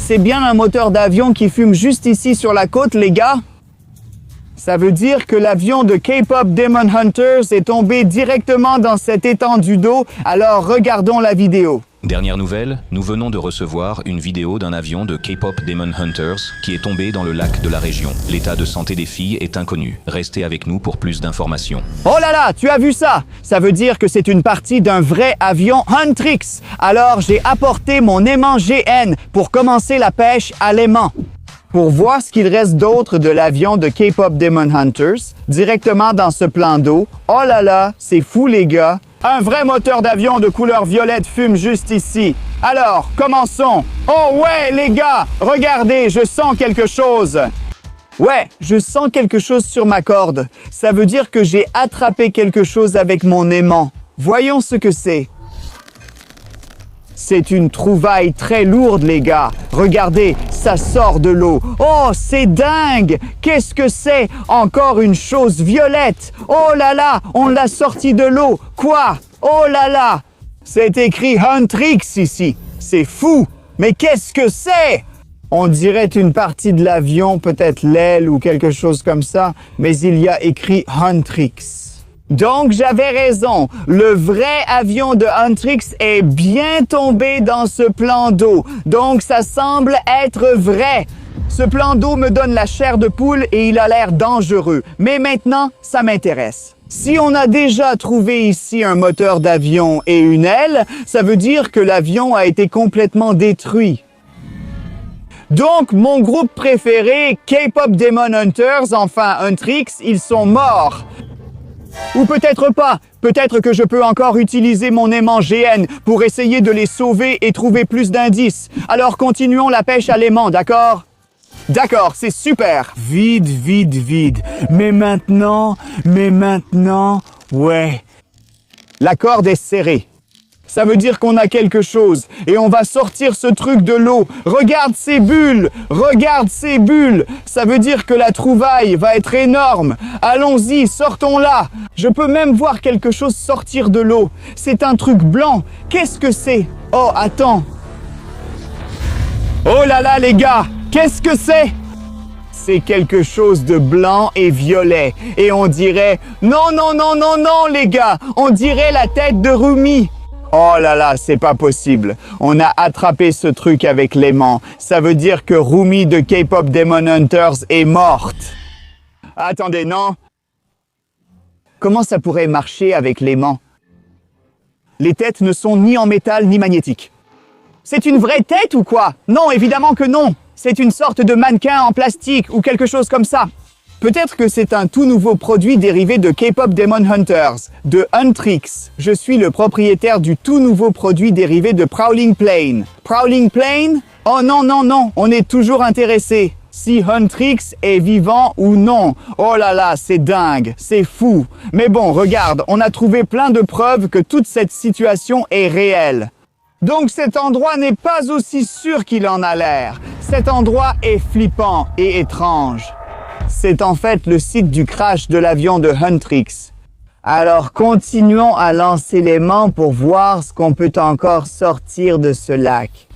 c'est bien un moteur d'avion qui fume juste ici sur la côte, les gars? Ça veut dire que l'avion de K-Pop Demon Hunters est tombé directement dans cette étendue d'eau, alors regardons la vidéo. Dernière nouvelle, nous venons de recevoir une vidéo d'un avion de K-Pop Demon Hunters qui est tombé dans le lac de la région. L'état de santé des filles est inconnu. Restez avec nous pour plus d'informations. Oh là là, tu as vu ça? Ça veut dire que c'est une partie d'un vrai avion Huntrix. Alors j'ai apporté mon aimant GN pour commencer la pêche à l'aimant. Pour voir ce qu'il reste d'autre de l'avion de K-Pop Demon Hunters, directement dans ce plan d'eau. Oh là là, c'est fou les gars. Un vrai moteur d'avion de couleur violette fume juste ici. Alors, commençons. Oh ouais, les gars, regardez, je sens quelque chose. Ouais, je sens quelque chose sur ma corde. Ça veut dire que j'ai attrapé quelque chose avec mon aimant. Voyons ce que c'est. C'est une trouvaille très lourde, les gars. Regardez, ça sort de l'eau. Oh, c'est dingue! Qu'est-ce que c'est? Encore une chose violette. Oh là là, on l'a sorti de l'eau. Quoi? Oh là là! C'est écrit Huntrix ici. C'est fou! Mais qu'est-ce que c'est? On dirait une partie de l'avion, peut-être l'aile ou quelque chose comme ça, mais il y a écrit Huntrix. Donc, j'avais raison. Le vrai avion de Huntrix est bien tombé dans ce plan d'eau. Donc, ça semble être vrai. Ce plan d'eau me donne la chair de poule et il a l'air dangereux. Mais maintenant, ça m'intéresse. Si on a déjà trouvé ici un moteur d'avion et une aile, ça veut dire que l'avion a été complètement détruit. Donc, mon groupe préféré, K-Pop Demon Hunters, enfin Huntrix, ils sont morts. Ou peut-être pas. Peut-être que je peux encore utiliser mon aimant GN pour essayer de les sauver et trouver plus d'indices. Alors continuons la pêche à l'aimant, d'accord? D'accord, c'est super. Vide, vide, vide. Mais maintenant, ouais. La corde est serrée. Ça veut dire qu'on a quelque chose et on va sortir ce truc de l'eau. Regarde ces bulles! Regarde ces bulles! Ça veut dire que la trouvaille va être énorme. Allons-y, sortons-la! Je peux même voir quelque chose sortir de l'eau. C'est un truc blanc. Qu'est-ce que c'est? Oh, attends. Oh là là, les gars! Qu'est-ce que c'est? C'est quelque chose de blanc et violet. Et on dirait... Non, non, non, non, non, les gars! On dirait la tête de Rumi. Oh là là, c'est pas possible. On a attrapé ce truc avec l'aimant. Ça veut dire que Rumi de K-Pop Demon Hunters est morte. Attendez, non? Comment ça pourrait marcher avec l'aimant? Les têtes ne sont ni en métal ni magnétiques. C'est une vraie tête ou quoi? Non, évidemment que non. C'est une sorte de mannequin en plastique ou quelque chose comme ça. Peut-être que c'est un tout nouveau produit dérivé de K-Pop Demon Hunters, de Huntrix. Je suis le propriétaire du tout nouveau produit dérivé de Prowling Plane. Prowling Plane? Oh non, non, non, on est toujours intéressé. Si Huntrix est vivant ou non. Oh là là, c'est dingue, c'est fou. Mais bon, regarde, on a trouvé plein de preuves que toute cette situation est réelle. Donc cet endroit n'est pas aussi sûr qu'il en a l'air. Cet endroit est flippant et étrange. C'est en fait le site du crash de l'avion de Huntrix. Alors continuons à lancer l'aimant pour voir ce qu'on peut encore sortir de ce lac.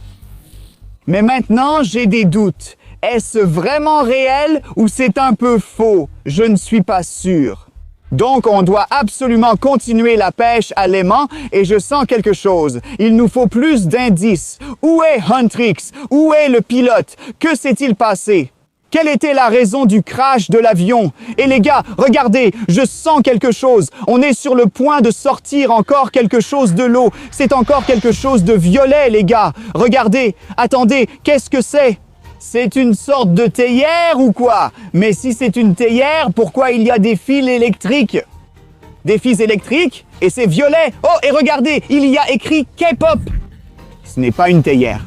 Mais maintenant, j'ai des doutes. Est-ce vraiment réel ou c'est un peu faux? Je ne suis pas sûr. Donc, on doit absolument continuer la pêche à l'aimant et je sens quelque chose. Il nous faut plus d'indices. Où est Huntrix? Où est le pilote? Que s'est-il passé? Quelle était la raison du crash de l'avion? Et les gars, regardez, je sens quelque chose. On est sur le point de sortir encore quelque chose de l'eau. C'est encore quelque chose de violet, les gars. Regardez, attendez, qu'est-ce que c'est? C'est une sorte de théière ou quoi? Mais si c'est une théière, pourquoi il y a des fils électriques? Des fils électriques? Et c'est violet. Oh, et regardez, il y a écrit K-pop. Ce n'est pas une théière.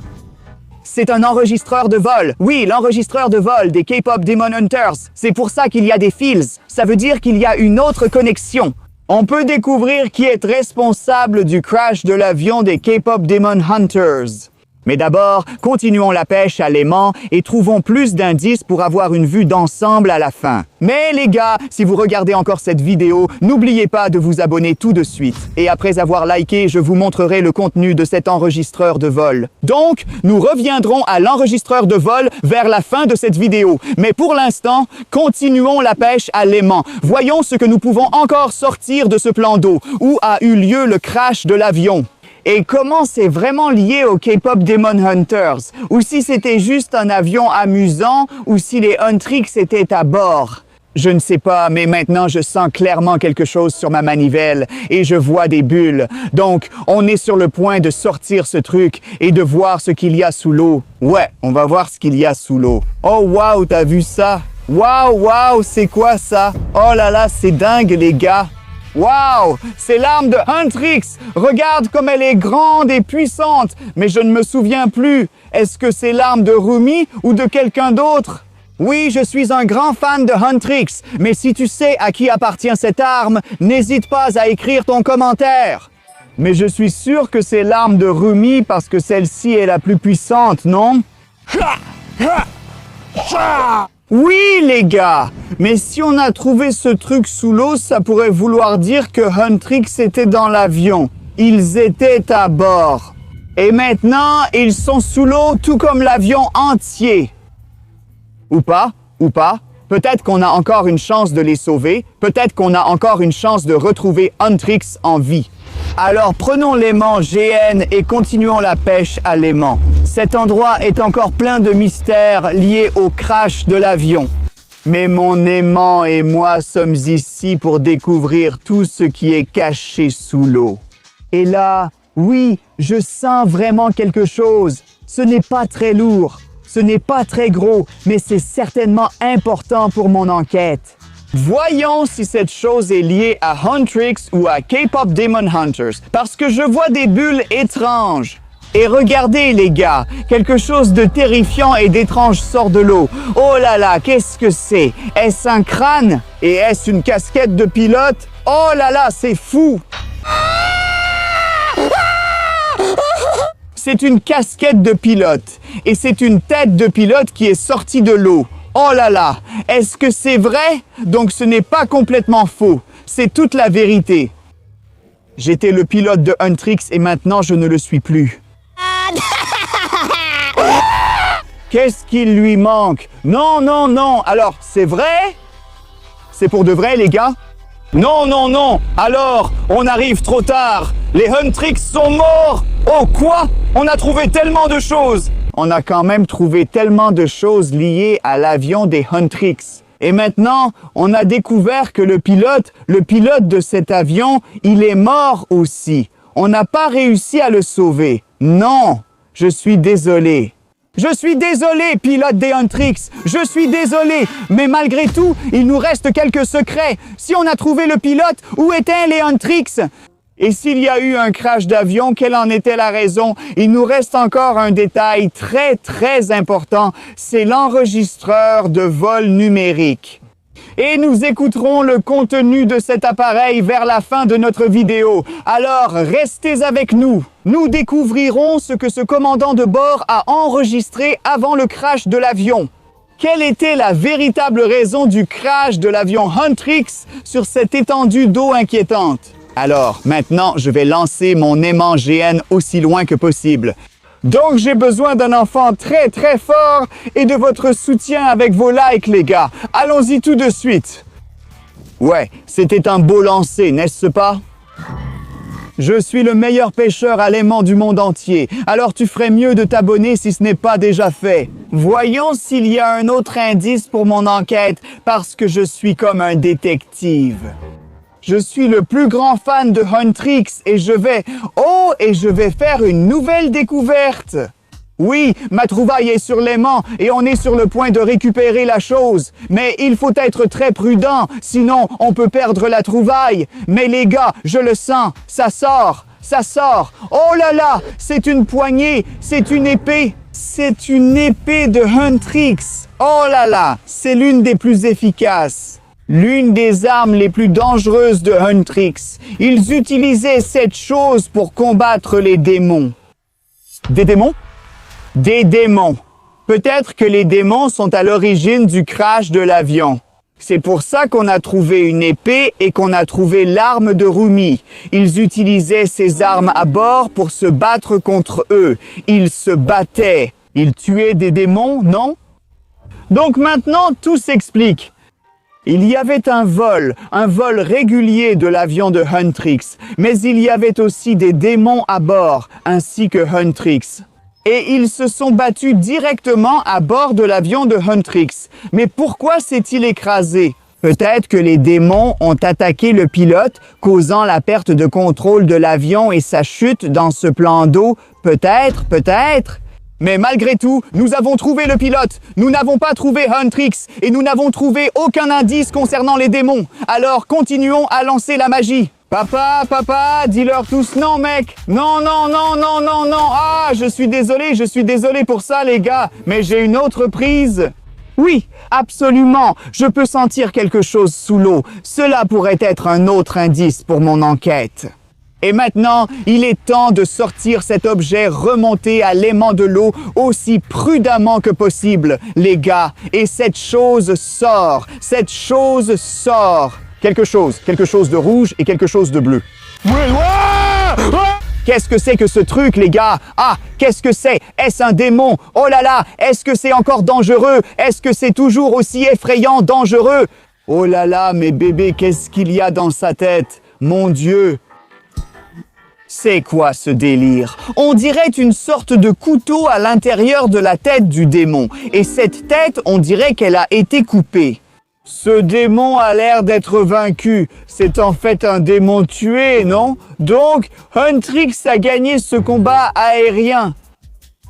C'est un enregistreur de vol. Oui, l'enregistreur de vol des K-Pop Demon Hunters. C'est pour ça qu'il y a des fils. Ça veut dire qu'il y a une autre connexion. On peut découvrir qui est responsable du crash de l'avion des K-Pop Demon Hunters. Mais d'abord, continuons la pêche à l'aimant et trouvons plus d'indices pour avoir une vue d'ensemble à la fin. Mais les gars, si vous regardez encore cette vidéo, n'oubliez pas de vous abonner tout de suite. Et après avoir liké, je vous montrerai le contenu de cet enregistreur de vol. Donc, nous reviendrons à l'enregistreur de vol vers la fin de cette vidéo. Mais pour l'instant, continuons la pêche à l'aimant. Voyons ce que nous pouvons encore sortir de ce plan d'eau, où a eu lieu le crash de l'avion. Et comment c'est vraiment lié au K-pop Demon Hunters? Ou si c'était juste un avion amusant, ou si les Huntrix étaient à bord? Je ne sais pas, mais maintenant je sens clairement quelque chose sur ma manivelle et je vois des bulles. Donc, on est sur le point de sortir ce truc et de voir ce qu'il y a sous l'eau. Ouais, on va voir ce qu'il y a sous l'eau. Oh waouh, t'as vu ça? Waouh, c'est quoi ça? Oh là là, c'est dingue les gars. Wow, c'est l'arme de Huntrix. Regarde comme elle est grande et puissante. Mais je ne me souviens plus. Est-ce que c'est l'arme de Rumi ou de quelqu'un d'autre? Oui, je suis un grand fan de Huntrix. Mais si tu sais à qui appartient cette arme, n'hésite pas à écrire ton commentaire. Mais je suis sûr que c'est l'arme de Rumi parce que celle-ci est la plus puissante, non? Oui, les gars! Mais si on a trouvé ce truc sous l'eau, ça pourrait vouloir dire que Huntrix était dans l'avion. Ils étaient à bord. Et maintenant, ils sont sous l'eau tout comme l'avion entier. Ou pas. Peut-être qu'on a encore une chance de les sauver. Peut-être qu'on a encore une chance de retrouver Huntrix en vie. Alors prenons l'aimant GN et continuons la pêche à l'aimant. Cet endroit est encore plein de mystères liés au crash de l'avion. Mais mon aimant et moi sommes ici pour découvrir tout ce qui est caché sous l'eau. Et là, oui, je sens vraiment quelque chose. Ce n'est pas très lourd, ce n'est pas très gros, mais c'est certainement important pour mon enquête. Voyons si cette chose est liée à Huntrix ou à K-pop Demon Hunters, parce que je vois des bulles étranges. Et regardez les gars, quelque chose de terrifiant et d'étrange sort de l'eau. Oh là là, qu'est-ce que c'est? Est-ce un crâne? Et est-ce une casquette de pilote? Oh là là, c'est fou! C'est une casquette de pilote, et c'est une tête de pilote qui est sortie de l'eau. Oh là là, est-ce que c'est vrai? Donc ce n'est pas complètement faux, c'est toute la vérité. J'étais le pilote de Huntrix et maintenant je ne le suis plus. Qu'est-ce qu'il lui manque? Non, alors c'est vrai? C'est pour de vrai les gars? Non, alors on arrive trop tard. Les Huntrix sont morts. Oh quoi? On a trouvé tellement de choses. On a quand même trouvé tellement de choses liées à l'avion des Huntrix. Et maintenant, on a découvert que le pilote de cet avion, il est mort aussi. On n'a pas réussi à le sauver. Non, je suis désolé. Je suis désolé, pilote des Huntrix. Je suis désolé. Mais malgré tout, il nous reste quelques secrets. Si on a trouvé le pilote, où étaient les Huntrix? Et s'il y a eu un crash d'avion, quelle en était la raison? Il nous reste encore un détail très important, c'est l'enregistreur de vol numérique. Et nous écouterons le contenu de cet appareil vers la fin de notre vidéo. Alors, restez avec nous. Nous découvrirons ce que ce commandant de bord a enregistré avant le crash de l'avion. Quelle était la véritable raison du crash de l'avion Huntrix sur cette étendue d'eau inquiétante? Alors, maintenant, je vais lancer mon aimant GN aussi loin que possible. Donc, j'ai besoin d'un enfant très fort et de votre soutien avec vos likes, les gars. Allons-y tout de suite. Ouais, c'était un beau lancer, n'est-ce pas? Je suis le meilleur pêcheur à l'aimant du monde entier, alors tu ferais mieux de t'abonner si ce n'est pas déjà fait. Voyons s'il y a un autre indice pour mon enquête, parce que je suis comme un détective. Je suis le plus grand fan de Huntrix et je vais faire une nouvelle découverte. Oui, ma trouvaille est sur l'aimant et on est sur le point de récupérer la chose. Mais il faut être très prudent, sinon on peut perdre la trouvaille. Mais les gars, je le sens, ça sort. Oh là là, c'est une poignée, c'est une épée. C'est une épée de Huntrix. Oh là là, c'est l'une des plus efficaces. L'une des armes les plus dangereuses de Huntrix. Ils utilisaient cette chose pour combattre les démons. Des démons? Des démons. Peut-être que les démons sont à l'origine du crash de l'avion. C'est pour ça qu'on a trouvé une épée et qu'on a trouvé l'arme de Rumi. Ils utilisaient ces armes à bord pour se battre contre eux. Ils se battaient. Ils tuaient des démons, non? Donc maintenant, tout s'explique. Il y avait un vol régulier de l'avion de Huntrix, mais il y avait aussi des démons à bord, ainsi que Huntrix. Et ils se sont battus directement à bord de l'avion de Huntrix. Mais pourquoi s'est-il écrasé? Peut-être que les démons ont attaqué le pilote, causant la perte de contrôle de l'avion et sa chute dans ce plan d'eau. Peut-être. Mais malgré tout, nous avons trouvé le pilote. Nous n'avons pas trouvé Huntrix et nous n'avons trouvé aucun indice concernant les démons. Alors continuons à lancer la magie. Papa, dis-leur tous non, mec. Non. Ah, je suis désolé pour ça, les gars. Mais j'ai une autre prise. Oui, absolument. Je peux sentir quelque chose sous l'eau. Cela pourrait être un autre indice pour mon enquête. Et maintenant, il est temps de sortir cet objet remonté à l'aimant de l'eau aussi prudemment que possible, les gars. Et cette chose sort. Quelque chose de rouge et quelque chose de bleu. Qu'est-ce que c'est que ce truc, les gars? Ah, qu'est-ce que c'est? Est-ce un démon? Oh là là, est-ce que c'est encore dangereux? Est-ce que c'est toujours aussi effrayant, dangereux? Oh là là, mais bébé, qu'est-ce qu'il y a dans sa tête? Mon Dieu! C'est quoi ce délire? On dirait une sorte de couteau à l'intérieur de la tête du démon. Et cette tête, on dirait qu'elle a été coupée. Ce démon a l'air d'être vaincu. C'est en fait un démon tué, non? Donc, Huntrix a gagné ce combat aérien.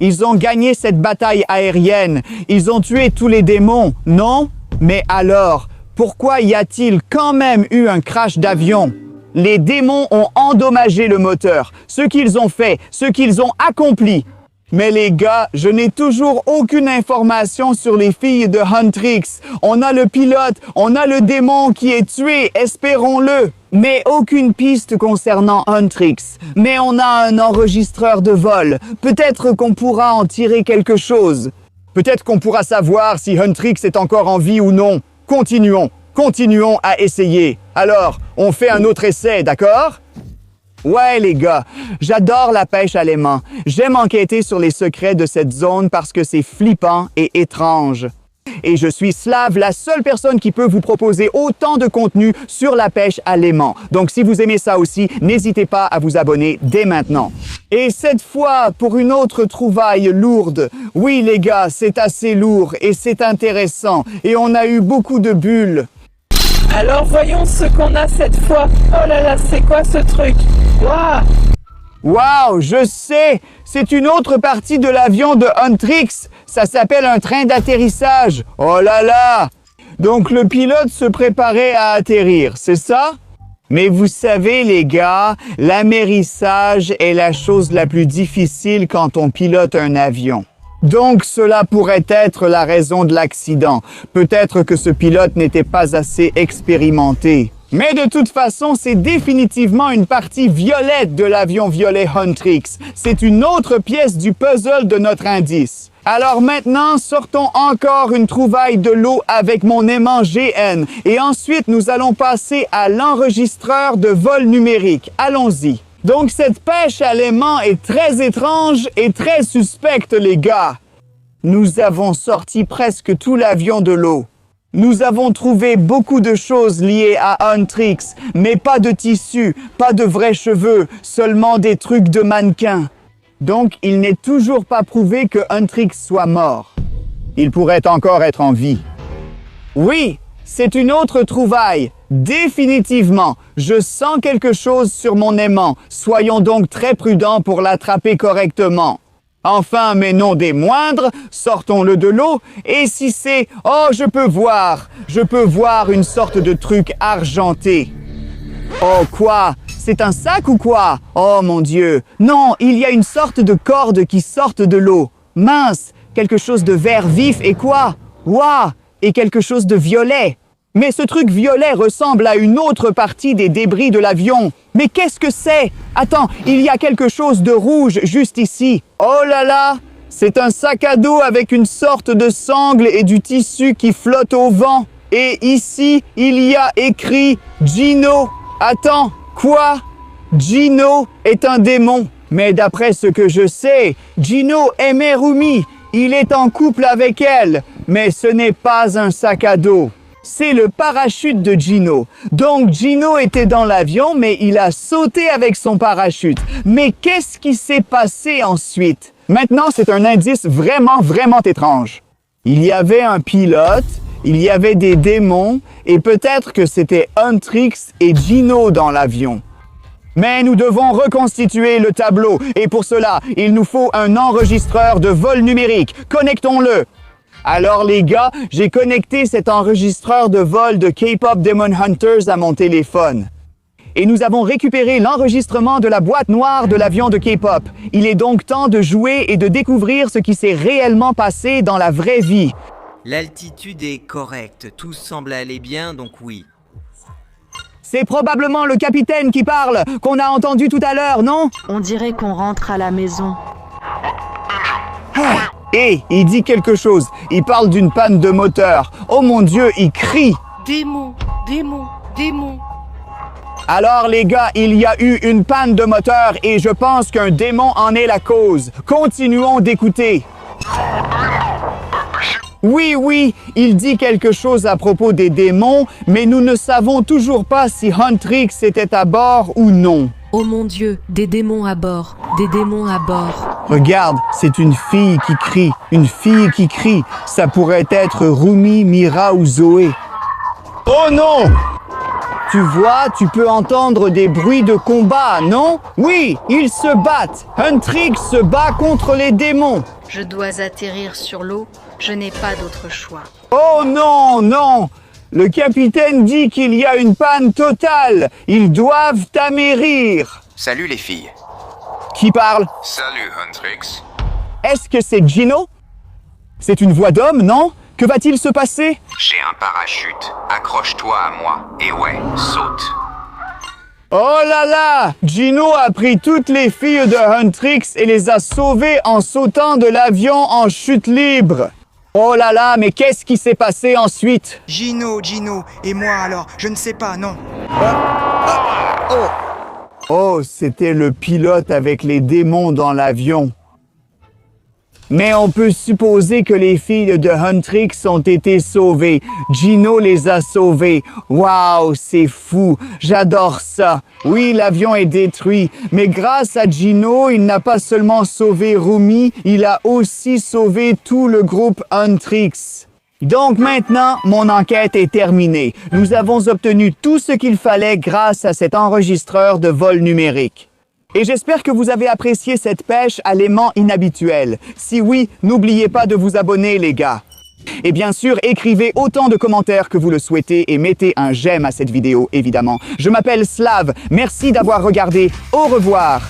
Ils ont gagné cette bataille aérienne. Ils ont tué tous les démons, non? Mais alors, pourquoi y a-t-il quand même eu un crash d'avion? Les démons ont endommagé le moteur. Ce qu'ils ont fait, ce qu'ils ont accompli. Mais les gars, je n'ai toujours aucune information sur les filles de Huntrix. On a le pilote, on a le démon qui est tué, espérons-le. Mais aucune piste concernant Huntrix. Mais on a un enregistreur de vol. Peut-être qu'on pourra en tirer quelque chose. Peut-être qu'on pourra savoir si Huntrix est encore en vie ou non. Continuons à essayer. Alors, on fait un autre essai, d'accord? Ouais, les gars, j'adore la pêche à l'aimant. J'aime enquêter sur les secrets de cette zone parce que c'est flippant et étrange. Et je suis Slav, la seule personne qui peut vous proposer autant de contenu sur la pêche à l'aimant. Donc, si vous aimez ça aussi, n'hésitez pas à vous abonner dès maintenant. Et cette fois, pour une autre trouvaille lourde. Oui, les gars, c'est assez lourd et c'est intéressant. Et on a eu beaucoup de bulles. Alors voyons ce qu'on a cette fois. Oh là là, c'est quoi ce truc? Waouh! Waouh, je sais! C'est une autre partie de l'avion de Huntrix. Ça s'appelle un train d'atterrissage. Oh là là! Donc le pilote se préparait à atterrir, c'est ça? Mais vous savez, les gars, l'amérissage est la chose la plus difficile quand on pilote un avion. Donc, cela pourrait être la raison de l'accident. Peut-être que ce pilote n'était pas assez expérimenté. Mais de toute façon, c'est définitivement une partie violette de l'avion violet Huntrix. C'est une autre pièce du puzzle de notre indice. Alors maintenant, sortons encore une trouvaille de l'eau avec mon aimant GN. Et ensuite, nous allons passer à l'enregistreur de vol numérique. Allons-y. Donc, cette pêche à l'aimant est très étrange et très suspecte, les gars. Nous avons sorti presque tout l'avion de l'eau. Nous avons trouvé beaucoup de choses liées à Huntrix, mais pas de tissu, pas de vrais cheveux, seulement des trucs de mannequin. Donc, il n'est toujours pas prouvé que Huntrix soit mort. Il pourrait encore être en vie. Oui, c'est une autre trouvaille. Définitivement, je sens quelque chose sur mon aimant. Soyons donc très prudents pour l'attraper correctement. Enfin, mais non des moindres, sortons-le de l'eau. Et si c'est... Oh, je peux voir une sorte de truc argenté. Oh, quoi? C'est un sac ou quoi? Oh, mon Dieu. Non, il y a une sorte de corde qui sort de l'eau. Mince, quelque chose de vert vif et quoi? Ouah, et quelque chose de violet. Mais ce truc violet ressemble à une autre partie des débris de l'avion. Mais qu'est-ce que c'est? Attends, il y a quelque chose de rouge juste ici. Oh là là, C'est un sac à dos avec une sorte de sangle et du tissu qui flotte au vent. Et ici, il y a écrit Gino. Attends, quoi? Gino est un démon. Mais d'après ce que je sais, Gino aimait Rumi. Il est en couple avec elle. Mais ce n'est pas un sac à dos. C'est le parachute de Gino. Donc Gino était dans l'avion, mais il a sauté avec son parachute. Mais qu'est-ce qui s'est passé ensuite? Maintenant, c'est un indice vraiment, vraiment étrange. Il y avait un pilote, il y avait des démons, et peut-être que c'était Huntrix et Gino dans l'avion. Mais nous devons reconstituer le tableau, et pour cela, il nous faut un enregistreur de vol numérique. Connectons-le! Alors les gars, j'ai connecté cet enregistreur de vol de K-Pop Demon Hunters à mon téléphone. Et nous avons récupéré l'enregistrement de la boîte noire de l'avion de K-Pop. Il est donc temps de jouer et de découvrir ce qui s'est réellement passé dans la vraie vie. L'altitude est correcte, tout semble aller bien, donc oui. C'est probablement le capitaine qui parle, qu'on a entendu tout à l'heure, non? On dirait qu'on rentre à la maison. Hé, il dit quelque chose. Il parle d'une panne de moteur. Oh mon Dieu, il crie. Démon, démon, démon. Alors les gars, il y a eu une panne de moteur et je pense qu'un démon en est la cause. Continuons d'écouter. Oui, il dit quelque chose à propos des démons, mais nous ne savons toujours pas si Huntrix était à bord ou non. Oh mon Dieu, des démons à bord, des démons à bord. Regarde, c'est une fille qui crie, une fille qui crie. Ça pourrait être Rumi, Mira ou Zoé. Oh non! Tu vois, tu peux entendre des bruits de combat, non? Oui, ils se battent. Huntrix se bat contre les démons. Je dois atterrir sur l'eau, je n'ai pas d'autre choix. Oh non, non! Le capitaine dit qu'il y a une panne totale. Ils doivent amérir. Salut les filles. Qui parle? Salut Huntrix. Est-ce que c'est Gino? C'est une voix d'homme, non? Que va-t-il se passer? J'ai un parachute. Accroche-toi à moi. Et ouais, saute. Oh là là! Gino a pris toutes les filles de Huntrix et les a sauvées en sautant de l'avion en chute libre. Oh là là, mais qu'est-ce qui s'est passé ensuite? Gino, et moi alors, je ne sais pas, non. Oh, c'était le pilote avec les démons dans l'avion. Mais on peut supposer que les filles de Huntrix ont été sauvées. Gino les a sauvées. Waouh, c'est fou. J'adore ça. Oui, l'avion est détruit. Mais grâce à Gino, il n'a pas seulement sauvé Rumi, il a aussi sauvé tout le groupe Huntrix. Donc maintenant, mon enquête est terminée. Nous avons obtenu tout ce qu'il fallait grâce à cet enregistreur de vol numérique. Et j'espère que vous avez apprécié cette pêche à l'aimant inhabituel. Si oui, n'oubliez pas de vous abonner, les gars. Et bien sûr, écrivez autant de commentaires que vous le souhaitez et mettez un j'aime à cette vidéo, évidemment. Je m'appelle Slav. Merci d'avoir regardé. Au revoir.